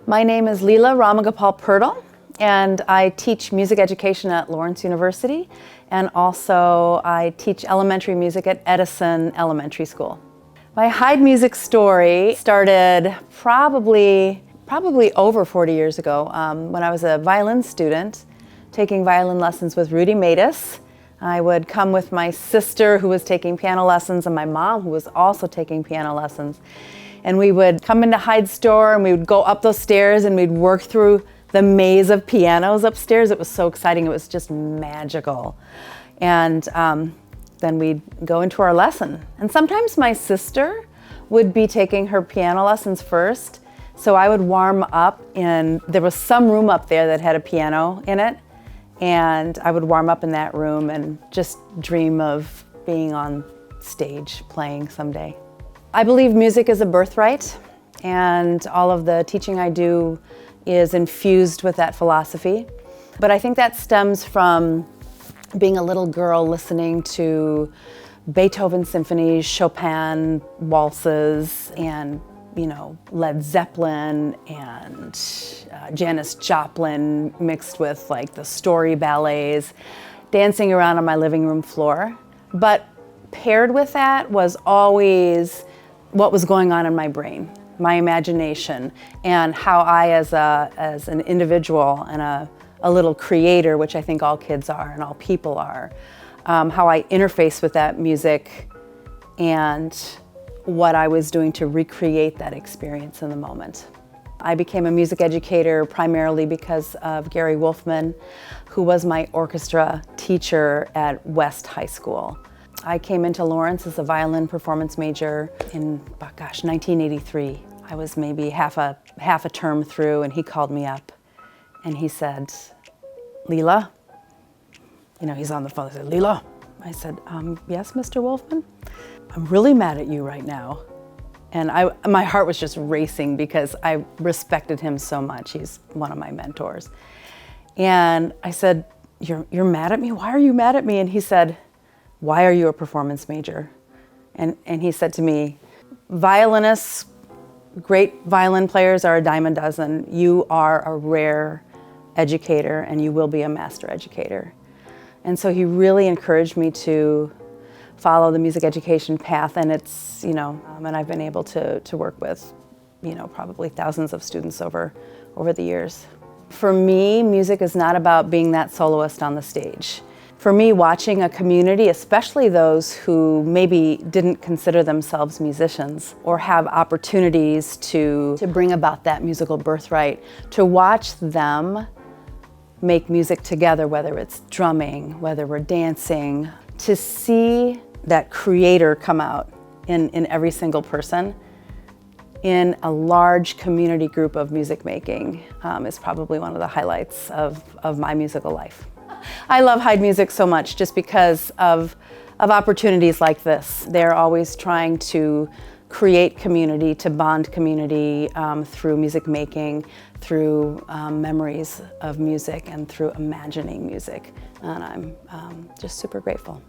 My name is Leila Ramagopal Pertl, and I teach music education at Lawrence University, and also I teach elementary music at Edison Elementary School. My Heid music story started probably over 40 years ago when I was a violin student taking violin lessons with Rudy Matus. I would come with my sister who was taking piano lessons and my mom who was also taking piano lessons. And we would come into Heid's store and we would go up those stairs and we'd work through the maze of pianos upstairs. It was so exciting, it was just magical. And then we'd go into our lesson. And sometimes my sister would be taking her piano lessons first. So I would warm up there was some room up there that had a piano in it. And I would warm up in that room and just dream of being on stage playing someday. I believe music is a birthright, and all of the teaching I do is infused with that philosophy. But I think that stems from being a little girl listening to Beethoven symphonies, Chopin waltzes, and Led Zeppelin and Janis Joplin mixed with like the story ballets, dancing around on my living room floor. But paired with that was always what was going on in my brain, my imagination, and how I as an individual and a little creator, which I think all kids are and all people are, how I interface with that music and what I was doing to recreate that experience in the moment. I became a music educator primarily because of Gary Wolfman, who was my orchestra teacher at West High School. I came into Lawrence as a violin performance major in, 1983. I was maybe half a term through, and he called me up and he said, "Leila," he's on the phone, he said, "Leila." I said, "Yes, Mr. Wolfman? I'm really mad at you right now." And my heart was just racing because I respected him so much. He's one of my mentors. And I said, You're mad at me? Why are you mad at me? And he said, "Why are you a performance major?" And he said to me, "Violinists, great violin players are a dime a dozen. You are a rare educator and you will be a master educator." And so he really encouraged me to follow the music education path, and it's, and I've been able to work with, probably thousands of students over the years. For me, music is not about being that soloist on the stage. For me, watching a community, especially those who maybe didn't consider themselves musicians or have opportunities to bring about that musical birthright, to watch them make music together, whether it's drumming, whether we're dancing, to see that creator come out in every single person in a large community group of music making is probably one of the highlights of my musical life. I love Heid music so much just because of opportunities like this. They're always trying to create community, to bond community through music making, through memories of music, and through imagining music. And I'm just super grateful.